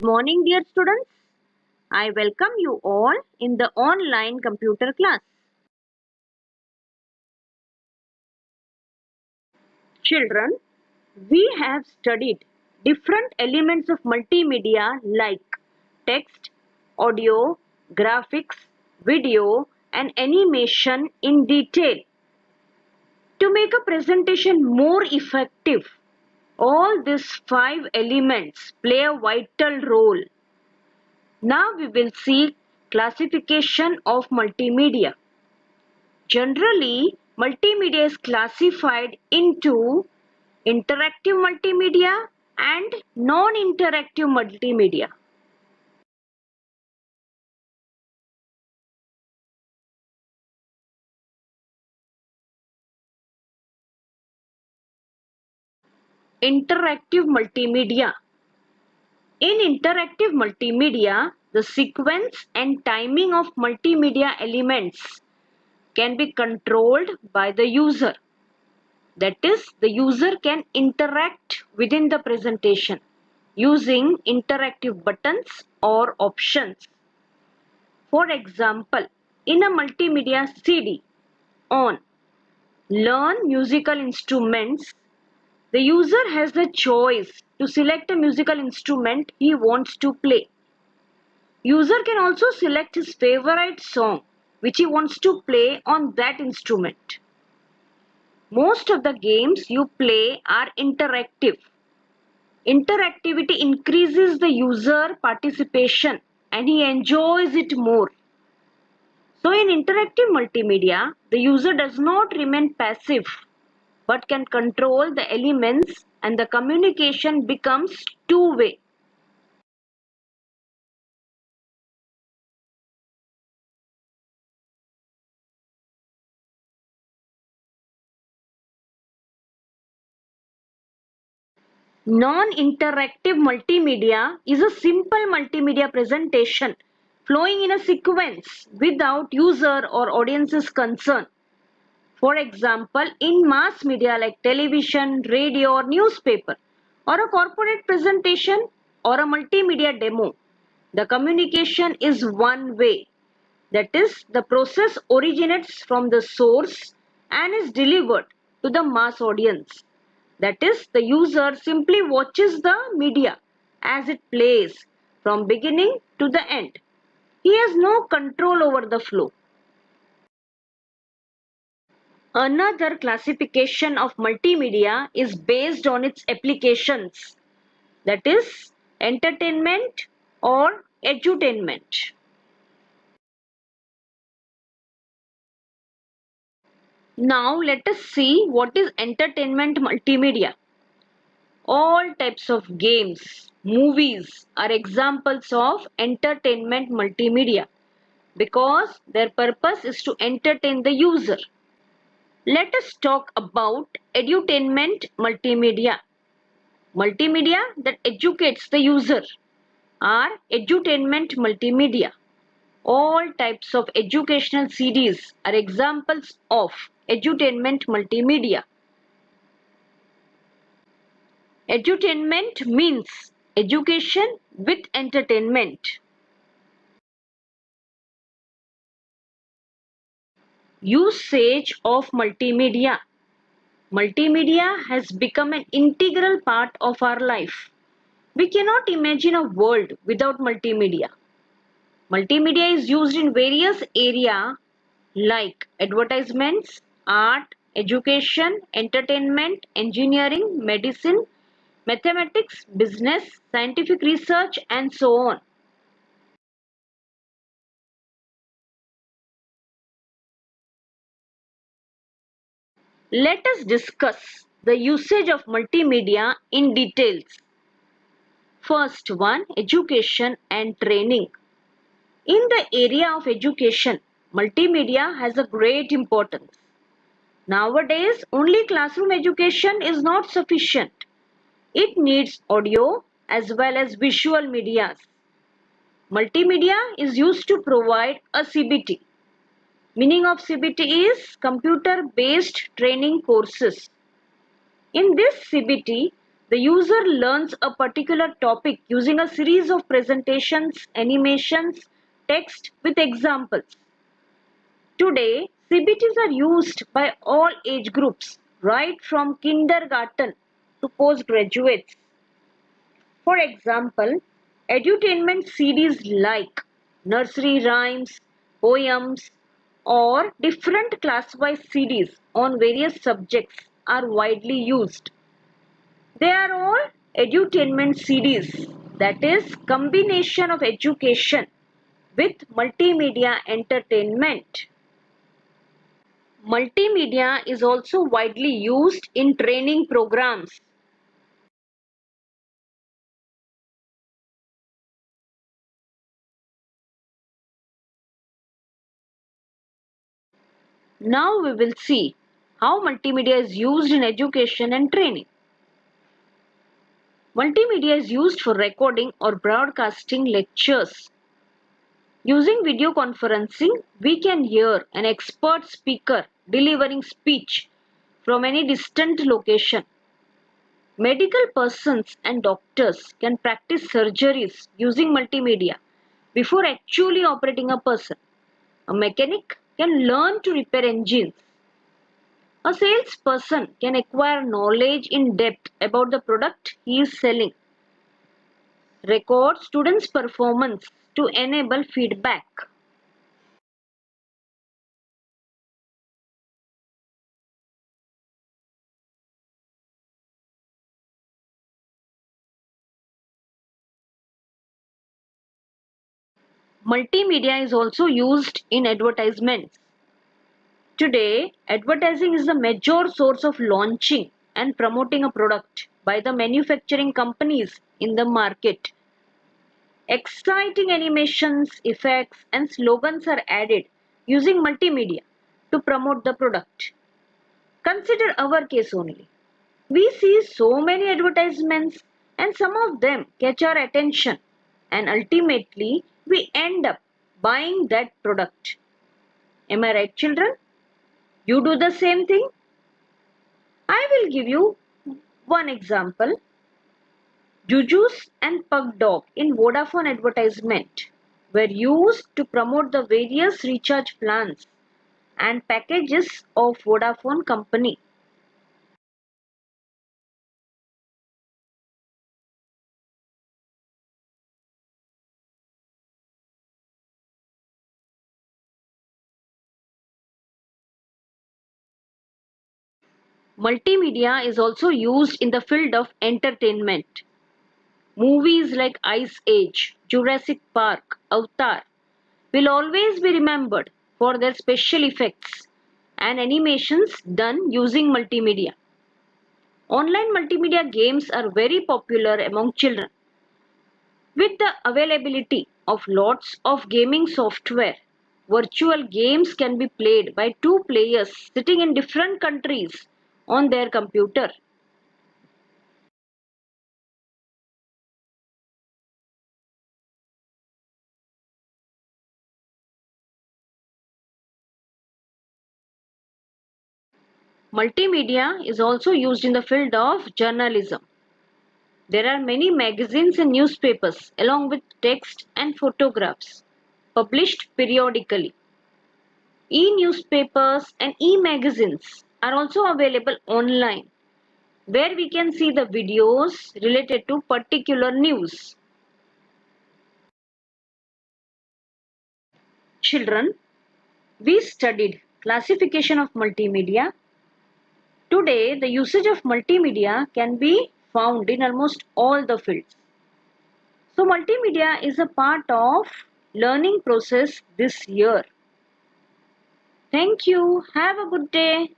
Good morning, dear students. I welcome you all in the online computer class. Children, we have studied different elements of multimedia like text, audio, graphics, video, and animation in detail. To make a presentation more effective, all these 5 elements play a vital role. Now we will see classification of multimedia. Generally, multimedia is classified into interactive multimedia and non-interactive multimedia. Interactive multimedia. In interactive multimedia, the sequence and timing of multimedia elements can be controlled by the user. That is, the user can interact within the presentation using interactive buttons or options. For example, in a multimedia CD on Learn Musical Instruments, the user has the choice to select a musical instrument he wants to play. User can also select his favorite song which he wants to play on that instrument. Most of the games you play are interactive. Interactivity increases the user participation and he enjoys it more. So in interactive multimedia, the user does not remain passive but can control the elements and the communication becomes two-way. Non-interactive multimedia is a simple multimedia presentation flowing in a sequence without user or audience's concern. For example, in mass media like television, radio or newspaper, or a corporate presentation or a multimedia demo, the communication is one way. That is, the process originates from the source and is delivered to the mass audience. That is, the user simply watches the media as it plays from beginning to the end. He has no control over the flow. Another classification of multimedia is based on its applications, that is, entertainment or edutainment. Now let us see what is entertainment multimedia. All types of games, movies are examples of entertainment multimedia because their purpose is to entertain the user. Let us talk about edutainment multimedia. Multimedia that educates the user are edutainment multimedia. All types of educational CDs are examples of edutainment multimedia. Edutainment means education with entertainment. Usage of multimedia. Multimedia has become an integral part of our life. We cannot imagine a world without multimedia. Multimedia is used in various areas like advertisements, art, education, entertainment, engineering, medicine, mathematics, business, scientific research, and so on. Let us discuss the usage of multimedia in details. First one, education and training. In the area of education, multimedia has a great importance. Nowadays, only classroom education is not sufficient. It needs audio as well as visual medias. Multimedia is used to provide a CBT. Meaning of CBT is computer based training courses. In this CBT, The user learns a particular topic using a series of presentations, animations, text with examples. Today, CBTs are used by all age groups, right from kindergarten to postgraduates. For example, edutainment CDs like nursery rhymes, poems, or different class-wise CDs on various subjects are widely used. They are all edutainment CDs, that is, combination of education with multimedia entertainment. Multimedia is also widely used in training programs. Now we will see how multimedia is used in education and training. Multimedia is used for recording or broadcasting lectures. Using video conferencing, we can hear an expert speaker delivering speech from any distant location. Medical persons and doctors can practice surgeries using multimedia before actually operating a person. A mechanic can learn to repair engines. A salesperson can acquire knowledge in depth about the product he is selling. Record students' performance to enable feedback. Multimedia is also used in advertisements. Today, advertising is the major source of launching and promoting a product by the manufacturing companies in the market. Exciting animations, effects, and slogans are added using multimedia to promote the product. Consider our case only. We see so many advertisements, and some of them catch our attention, and ultimately we end up buying that product. Am I right, children? You do the same thing? I will give you one example. Jujus and Pug Dog in Vodafone advertisement were used to promote the various recharge plans and packages of Vodafone company. Multimedia is also used in the field of entertainment. Movies like Ice Age, Jurassic Park, Avatar will always be remembered for their special effects and animations done using multimedia. Online multimedia games are very popular among children. With the availability of lots of gaming software, virtual games can be played by two players sitting in different countries on their computer. Multimedia is also used in the field of journalism. There are many magazines and newspapers along with text and photographs published periodically. E-newspapers and e-magazines are also available online where we can see the videos related to particular news. Children, we studied classification of multimedia. Today, the usage of multimedia can be found in almost all the fields. So, multimedia is a part of learning process this year. Thank you. Have a good day.